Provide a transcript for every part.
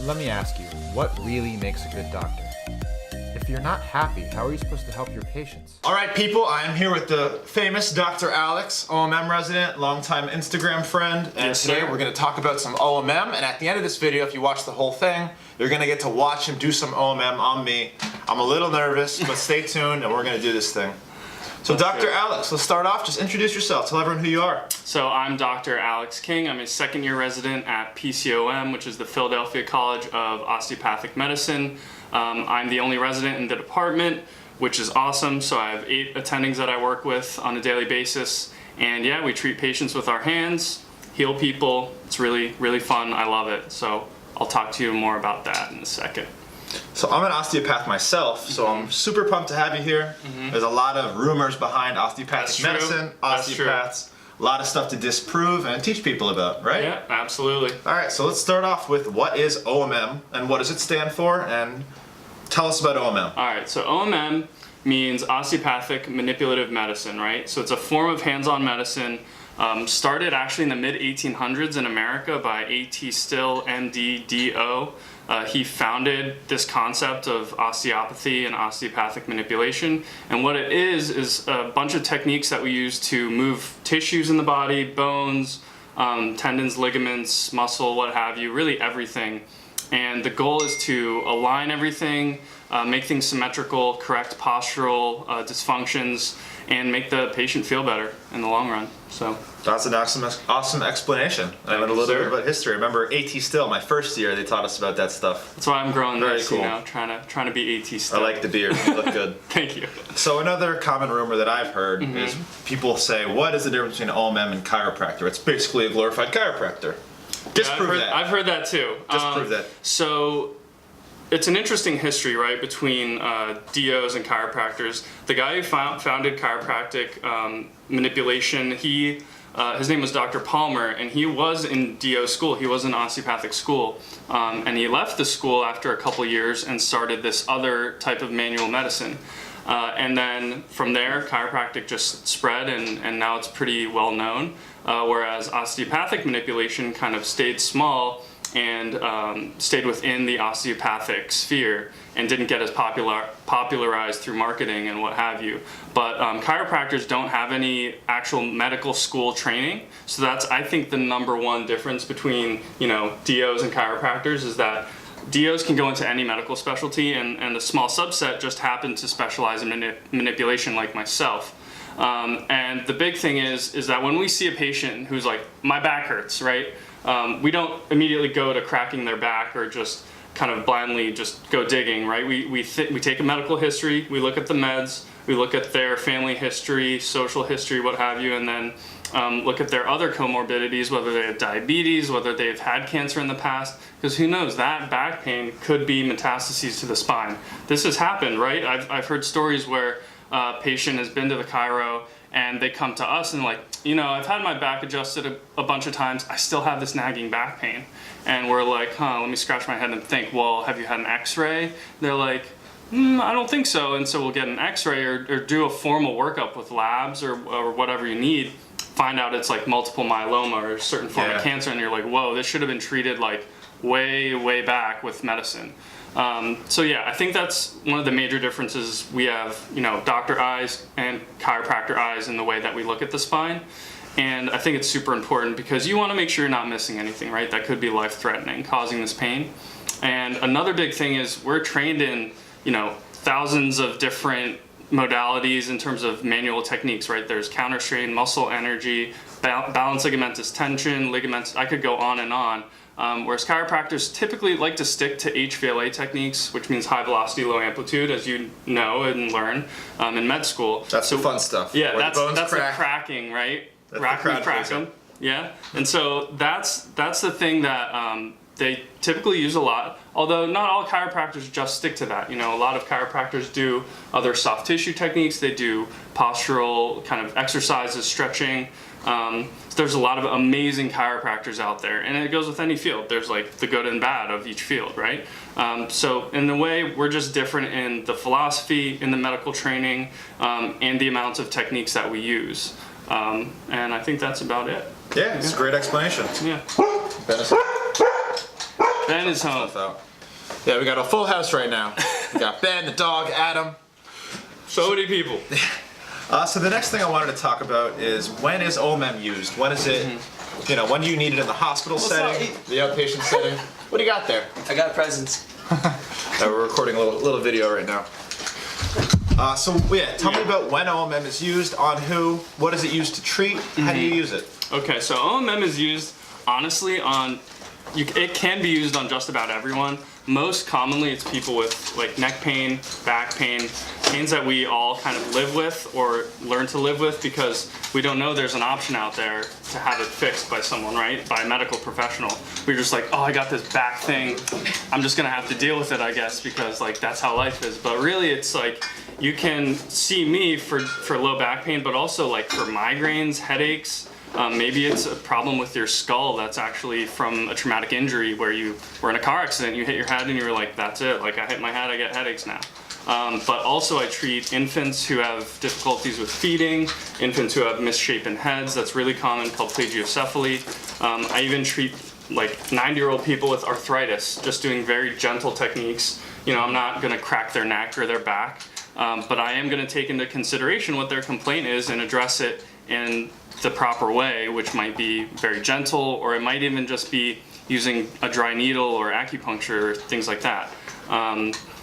Let me ask you, what really makes a good doctor? If you're not happy, how are you supposed to help your patients? All right, people, I am here with the famous Dr. Alex, OMM resident, longtime Instagram friend, and today we're going to talk about some OMM, and at the end of this video, if you watch the whole thing, you're going to get to watch him do some OMM on me. I'm a little nervous, but stay tuned, and we're going to do this thing. So Dr. Alex, let's start off. Just introduce yourself. Tell everyone who you are. So I'm Dr. Alex King. I'm a second-year resident at PCOM, which is the Philadelphia College of Osteopathic Medicine. I'm the only resident in the department, which is awesome. So I have 8 attendings that I work with on a daily basis. And yeah, we treat patients with our hands, heal people. It's really, really fun. I love it. So I'll talk to you more about that in a second. So I'm an osteopath myself, so I'm super pumped to have you here. There's a lot of rumors behind osteopathic medicine, osteopaths, a lot of stuff to disprove and teach people about, right? Yeah, absolutely. All right, so let's start off with what is OMM and what does it stand for, and tell us about OMM. All right, so OMM means Osteopathic Manipulative Medicine, right? So it's a form of hands-on medicine. Started actually in the mid-1800s in America by A.T. Still, M.D., D.O. He founded this concept of osteopathy and osteopathic manipulation. And what it is a bunch of techniques that we use to move tissues in the body, bones, tendons, ligaments, muscle, what have you, really everything. And the goal is to align everything, make things symmetrical, correct postural dysfunctions, and make the patient feel better in the long run. So that's an awesome explanation. I learned a little bit about history. I remember A.T. Still, my first year, they taught us about that stuff. That's why I'm growing this, cool. You know, trying to be A.T. Still. I like the beard. You look good. Thank you. So another common rumor that I've heard is people say, what is the difference between OMM and chiropractor? It's basically a glorified chiropractor. Disprove that. I've heard that too. Disprove that. So it's an interesting history, right, between DOs and chiropractors. The guy who founded chiropractic manipulation, his name was Dr. Palmer, and he was in DO school. He was in osteopathic school, and he left the school after a couple years and started this other type of manual medicine. And then from there, chiropractic just spread, and now it's pretty well known. Whereas osteopathic manipulation kind of stayed small and stayed within the osteopathic sphere and didn't get as popularized through marketing and what have you. But chiropractors don't have any actual medical school training, so that's, I think, the #1 difference between, you know, DOs and chiropractors is that DOs can go into any medical specialty, and a small subset just happen to specialize in manipulation, like myself. And the big thing is that when we see a patient who's like, my back hurts, right? We don't immediately go to cracking their back or just kind of blindly just go digging, right? We take a medical history, we look at the meds, we look at their family history, social history, what have you, and then look at their other comorbidities, whether they have diabetes, whether they've had cancer in the past, because who knows, that back pain could be metastases to the spine. This has happened, right? I've heard stories where a patient has been to the chiro and they come to us and like, you know, I've had my back adjusted a bunch of times, I still have this nagging back pain. And we're like, let me scratch my head and think, well, have you had an x-ray? They're like, I don't think so. And so we'll get an x-ray or do a formal workup with labs or whatever you need, find out it's like multiple myeloma or a certain form of cancer, and you're like, whoa, this should have been treated like way back with medicine. So yeah, I think that's one of the major differences. We have, you know, doctor eyes and chiropractor eyes in the way that we look at the spine. And I think it's super important because you want to make sure you're not missing anything, right? That could be life-threatening, causing this pain. And another big thing is we're trained in, you know, thousands of different modalities in terms of manual techniques, right? There's counter strain, muscle energy, balance ligamentous tension, ligaments, I could go on and on. Whereas chiropractors typically like to stick to HVLA techniques, which means high velocity, low amplitude, as you know and learn in med school. That's the fun stuff. Yeah, that's the cracking, right? Cracking. Yeah, and so that's the thing that they typically use a lot. Although not all chiropractors just stick to that. You know, a lot of chiropractors do other soft tissue techniques. They do postural kind of exercises, stretching. There's a lot of amazing chiropractors out there, and it goes with any field. There's like the good and bad of each field, right? So in a way, we're just different in the philosophy, in the medical training, and the amounts of techniques that we use. And I think that's about it. Yeah, it's a great explanation. Yeah. Ben is home. Yeah, we got a full house right now. We got Ben, the dog, Adam. So many people. So the next thing I wanted to talk about is when is OMM used? When is it, when do you need it in the hospital setting, the outpatient setting? What do you got there? I got presents. We're recording a little video right now. Tell me about when OMM is used, on who, what is it used to treat, how do you use it? Okay, so OMM is used, honestly, it can be used on just about everyone. Most commonly, it's people with like neck pain, back pain, pains that we all kind of live with or learn to live with because we don't know there's an option out there to have it fixed by someone, right? By a medical professional. We're just like, oh, I got this back thing. I'm just gonna have to deal with it, I guess, because like that's how life is. But really, it's like you can see me for low back pain, but also like for migraines, headaches. Maybe it's a problem with your skull that's actually from a traumatic injury where you were in a car accident, you hit your head and you were like, that's it, like I hit my head, I get headaches now. But also I treat infants who have difficulties with feeding, infants who have misshapen heads, that's really common, called plagiocephaly. I even treat like 90-year-old people with arthritis, just doing very gentle techniques. I'm not gonna crack their neck or their back, but I am gonna take into consideration what their complaint is and address it in the proper way, which might be very gentle, or it might even just be using a dry needle or acupuncture or things like that.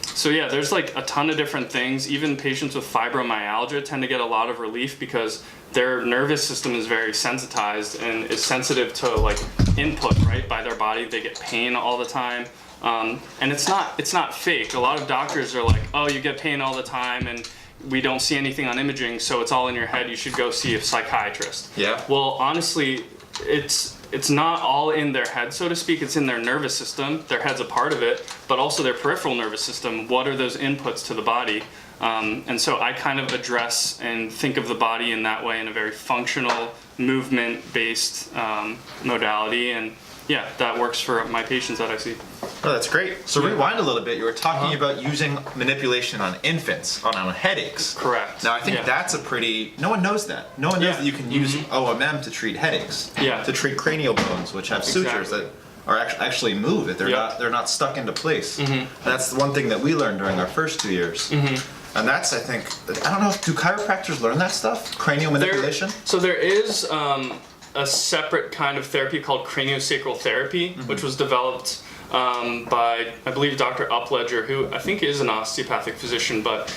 So yeah, there's like a ton of different things. Even patients with fibromyalgia tend to get a lot of relief because their nervous system is very sensitized and is sensitive to like input, right, by their body. They get pain all the time. And it's not fake. A lot of doctors are like, oh, you get pain all the time and we don't see anything on imaging, so it's all in your head, you should go see a psychiatrist. Yeah. Well, honestly, it's not all in their head, so to speak. It's in their nervous system. Their head's a part of it, but also their peripheral nervous system. What are those inputs to the body? And so I kind of address and think of the body in that way, in a very functional, movement-based modality. And yeah, that works for my patients that I see. Oh, that's great. So rewind a little bit. You were talking about using manipulation on infants, on headaches. Correct. Now, I think that's a pretty... No one knows that. No one knows that you can use OMM to treat headaches. Yeah. To treat cranial bones, which have sutures that are actually move. That they're not stuck into place. And that's the one thing that we learned during our first 2 years. And that's, I think... I don't know, do chiropractors learn that stuff? Cranial manipulation? There is a separate kind of therapy called craniosacral therapy, which was developed by, I believe, Dr. Upledger, who I think is an osteopathic physician, but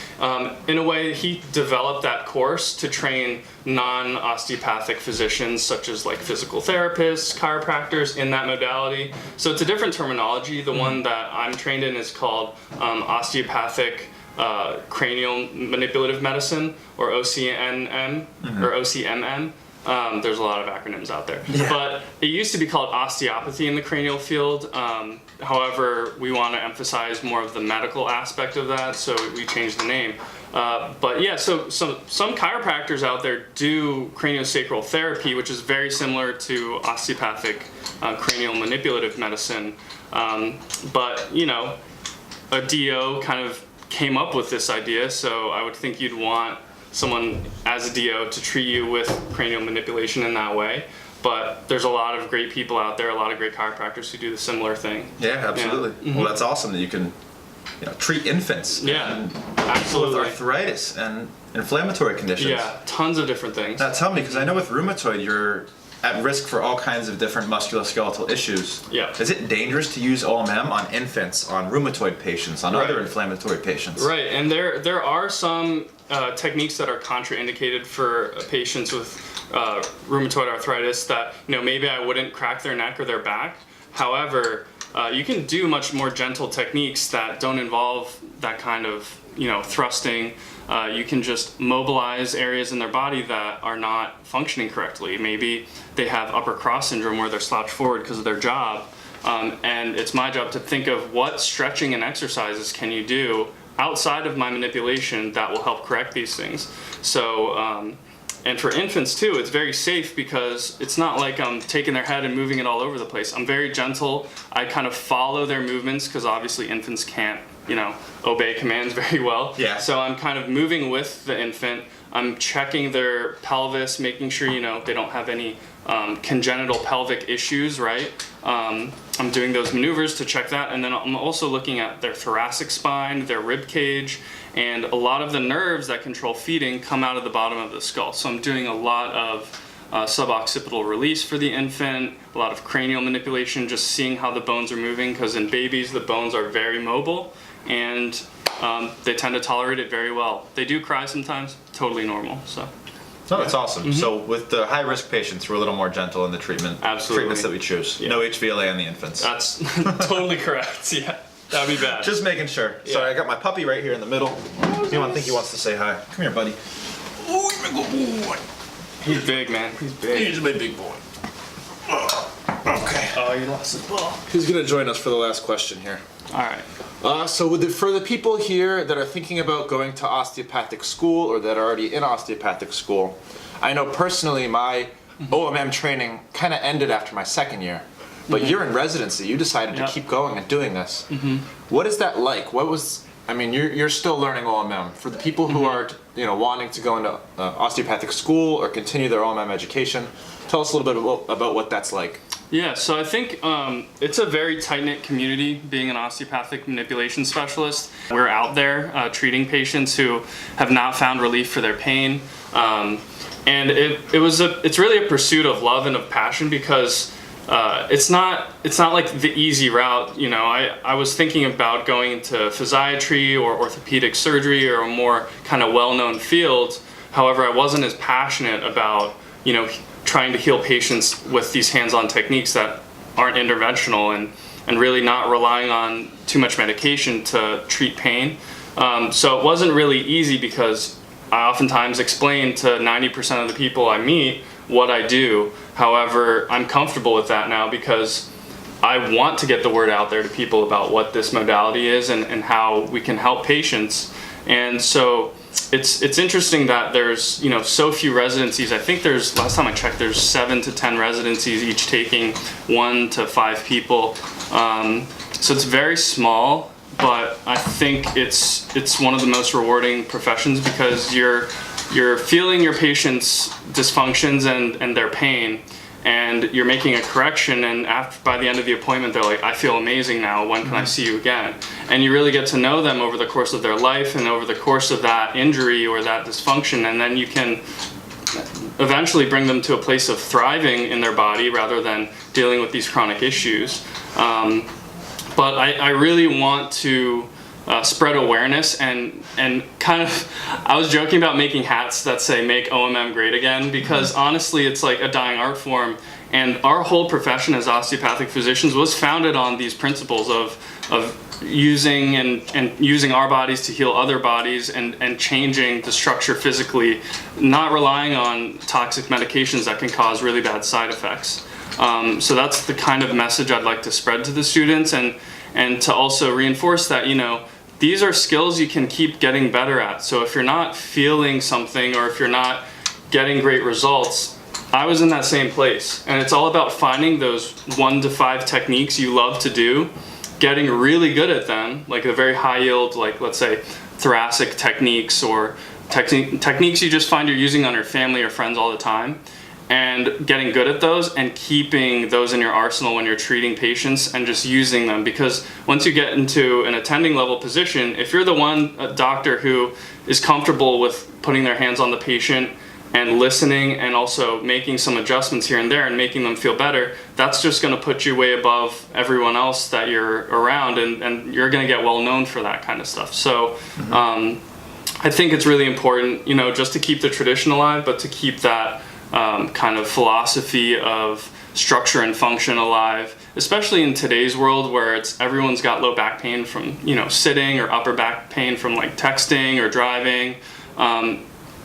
in a way he developed that course to train non-osteopathic physicians, such as like physical therapists, chiropractors, in that modality. So it's a different terminology. The one that I'm trained in is called osteopathic cranial manipulative medicine, or OCNM, or OCMM. There's a lot of acronyms out there. Yeah. But it used to be called osteopathy in the cranial field. However, we want to emphasize more of the medical aspect of that, so we changed the name. But yeah, so some chiropractors out there do craniosacral therapy, which is very similar to osteopathic cranial manipulative medicine. But, a DO kind of came up with this idea, so I would think you'd want someone as a DO to treat you with cranial manipulation in that way. But there's a lot of great people out there, a lot of great chiropractors who do the similar thing. Yeah, absolutely. Yeah. Well, that's awesome that you can treat infants. Yeah, absolutely. With arthritis and inflammatory conditions. Yeah, tons of different things. Now tell me, because I know with rheumatoid you're at risk for all kinds of different musculoskeletal issues. Yeah. Is it dangerous to use OMM on infants, on rheumatoid patients, on other inflammatory patients? Right, and there are some techniques that are contraindicated for patients with rheumatoid arthritis that maybe I wouldn't crack their neck or their back. However, you can do much more gentle techniques that don't involve that kind of thrusting. You can just mobilize areas in their body that are not functioning correctly. Maybe they have upper cross syndrome where they're slouched forward because of their job. And it's my job to think of what stretching and exercises can you do outside of my manipulation that will help correct these things. So, and for infants too, it's very safe because it's not like I'm taking their head and moving it all over the place. I'm very gentle. I kind of follow their movements because obviously infants can't, obey commands very well. Yeah. So I'm kind of moving with the infant. I'm checking their pelvis, making sure, you know, they don't have any congenital pelvic issues, right? I'm doing those maneuvers to check that, and then I'm also looking at their thoracic spine, their rib cage, and a lot of the nerves that control feeding come out of the bottom of the skull. So I'm doing a lot of suboccipital release for the infant, a lot of cranial manipulation, just seeing how the bones are moving, because in babies the bones are very mobile, and they tend to tolerate it very well. They do cry sometimes, totally normal. So. No, that's awesome. So with the high-risk patients, we're a little more gentle in the treatments that we choose. No HVLA on the infants. That's totally correct. Yeah, that'd be bad. Just making sure. Yeah. Sorry, I got my puppy right here in the middle. I think he wants to say hi. Come here, buddy. Oh, he's a good boy. He's big, man. He's big. He's a big boy. Okay. Oh, you lost the ball. Who's going to join us for the last question here? All right. For the people here that are thinking about going to osteopathic school or that are already in osteopathic school, I know personally my OMM training kind of ended after my second year, but you're in residency. You decided to keep going and doing this. What is that like? You're still learning OMM. For the people who are wanting to go into osteopathic school or continue their OMM education, tell us a little bit about what that's like. Yeah, so I think it's a very tight-knit community being an osteopathic manipulation specialist. We're out there treating patients who have not found relief for their pain. And it's really a pursuit of love and of passion, because it's not like the easy route. You know, I was thinking about going into physiatry or orthopedic surgery or a more kind of well-known field. However, I wasn't as passionate about, trying to heal patients with these hands-on techniques that aren't interventional and really not relying on too much medication to treat pain. So it wasn't really easy, because I oftentimes explain to 90% of the people I meet what I do. However, I'm comfortable with that now, because I want to get the word out there to people about what this modality is and how we can help patients. And so it's interesting that there's so few residencies. I think last time I checked, there's 7 to 10 residencies, each taking 1 to 5 people. So it's very small, but I think it's one of the most rewarding professions, because you're feeling your patients' dysfunctions and their pain, and you're making a correction, and by the end of the appointment they're like, I feel amazing now, when can I see you again? And you really get to know them over the course of their life and over the course of that injury or that dysfunction, and then you can eventually bring them to a place of thriving in their body rather than dealing with these chronic issues. But I really want to spread awareness and kind of, I was joking about making hats that say "Make OMM Great Again," because honestly it's like a dying art form, and our whole profession as osteopathic physicians was founded on these principles of using and using our bodies to heal other bodies and changing the structure physically, not relying on toxic medications that can cause really bad side effects. So that's the kind of message I'd like to spread to the students, and to also reinforce that, these are skills you can keep getting better at. So if you're not feeling something, or if you're not getting great results, I was in that same place. And it's all about finding those 1 to 5 techniques you love to do, getting really good at them, like a very high yield, like let's say thoracic techniques, or techniques you just find you're using on your family or friends all the time, and getting good at those and keeping those in your arsenal when you're treating patients and just using them. Because once you get into an attending level position, if you're the one doctor who is comfortable with putting their hands on the patient and listening and also making some adjustments here and there and making them feel better, that's just going to put you way above everyone else that you're around, and you're going to get well known for that kind of stuff. So I think it's really important, just to keep the tradition alive, but to keep that kind of philosophy of structure and function alive, especially in today's world where everyone's got low back pain from sitting, or upper back pain from like texting or driving.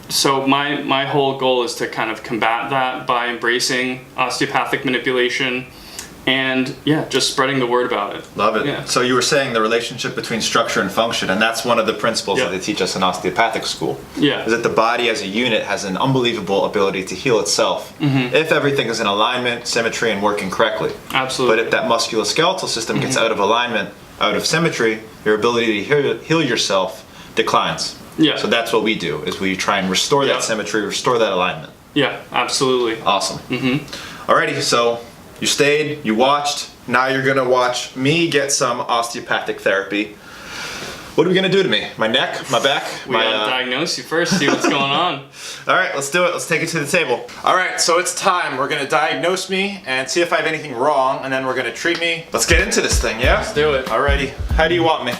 So my whole goal is to kind of combat that by embracing osteopathic manipulation, and just spreading the word about it. Love it. Yeah. So you were saying the relationship between structure and function, and that's one of the principles that they teach us in osteopathic school. Yeah. Is that the body as a unit has an unbelievable ability to heal itself if everything is in alignment, symmetry, and working correctly. Absolutely. But if that musculoskeletal system gets out of alignment, out of symmetry, your ability to heal yourself declines. Yeah. So that's what we do, is we try and restore Yeah. that symmetry, restore that alignment. Yeah, absolutely. Awesome. Alrighty, so you stayed, you watched. Now you're gonna watch me get some osteopathic therapy. What are we gonna do to me? My neck, my back, We gotta diagnose you first, see what's going on. All right, let's do it. Let's take it to the table. All right, so it's time. We're gonna diagnose me and see if I have anything wrong, and then we're gonna treat me. Let's get into this thing, yeah? Let's do it. Alrighty. How do you want me?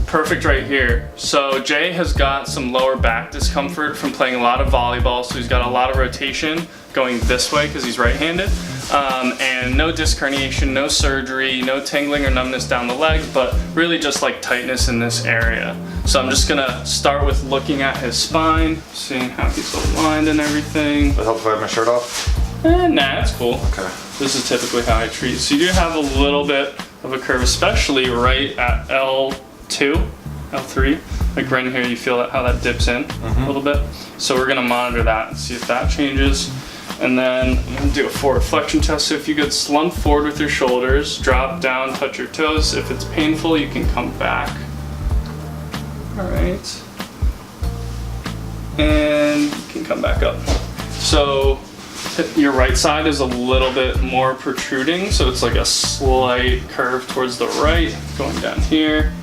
Perfect right here. So Jay has got some lower back discomfort from playing a lot of volleyball, so he's got a lot of rotation going this way because he's right-handed. And no disc herniation, no surgery, no tingling or numbness down the leg, but really just like tightness in this area. So I'm just gonna start with looking at his spine, seeing how he's aligned and everything. Would it help if I have my shirt off? Nah, that's cool. Okay. This is typically how I treat. So you do have a little bit of a curve, especially right at L2, L3. Like right in here, you feel how that dips in a little bit. So we're gonna monitor that and see if that changes. And then I'm gonna do a forward flexion test. So if you get slumped forward with your shoulders, drop down, touch your toes. If it's painful, you can come back. All right. And you can come back up. So your right side is a little bit more protruding, so it's like a slight curve towards the right, going down here.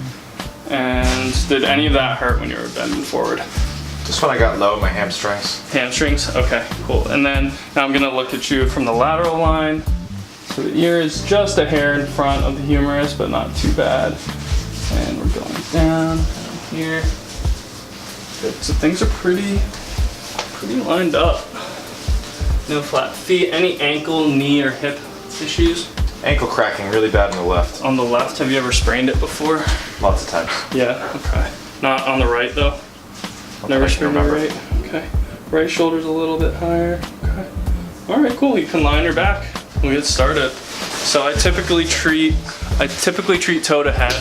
And did any of that hurt when you were bending forward? Just when I got low, my hamstrings. Hamstrings? Okay, cool. And then now I'm gonna look at you from the lateral line. So the ear is just a hair in front of the humerus, but not too bad. And we're going down here. Good. So things are pretty lined up. No flat feet. Any ankle, knee, or hip issues? Ankle cracking really bad on the left. On the left, have you ever sprained it before? Lots of times. Yeah, okay. Not on the right though? Never sprained it right? Okay. Right shoulder's a little bit higher. Okay. All right, cool. You can line your back. We'll get started. So I typically treat toe to head.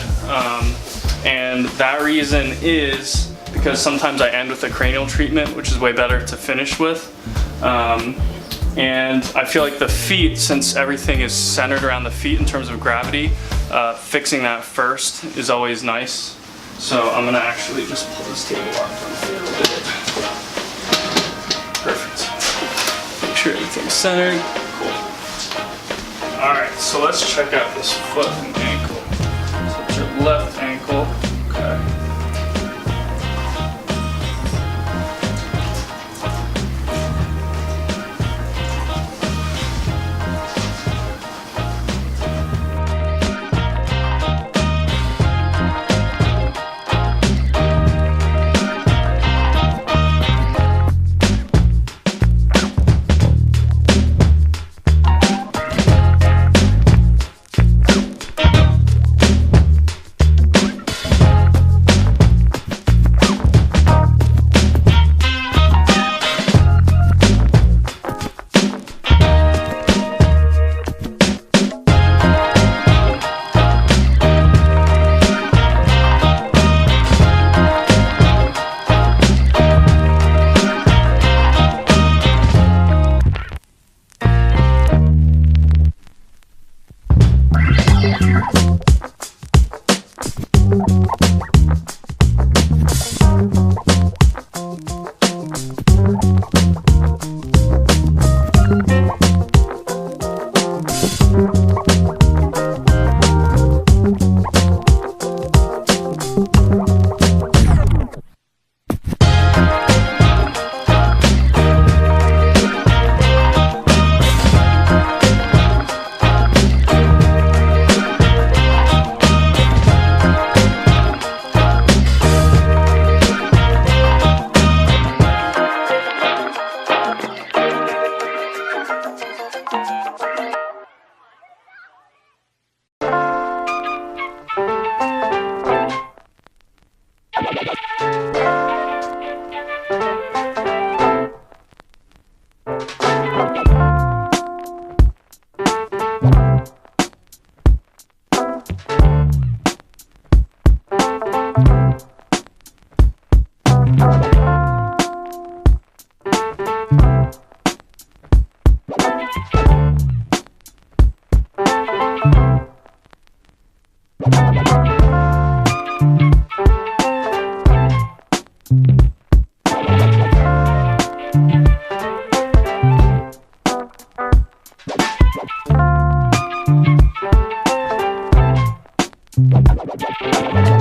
And that reason is because sometimes I end with a cranial treatment, which is way better to finish with. And I feel like the feet, since everything is centered around the feet in terms of gravity, fixing that first is always nice. So I'm gonna actually just pull this table up a little bit. Perfect. Make sure everything's centered. Cool. All right, so let's check out this foot and ankle. So it's your left ankle. Okay. Bye.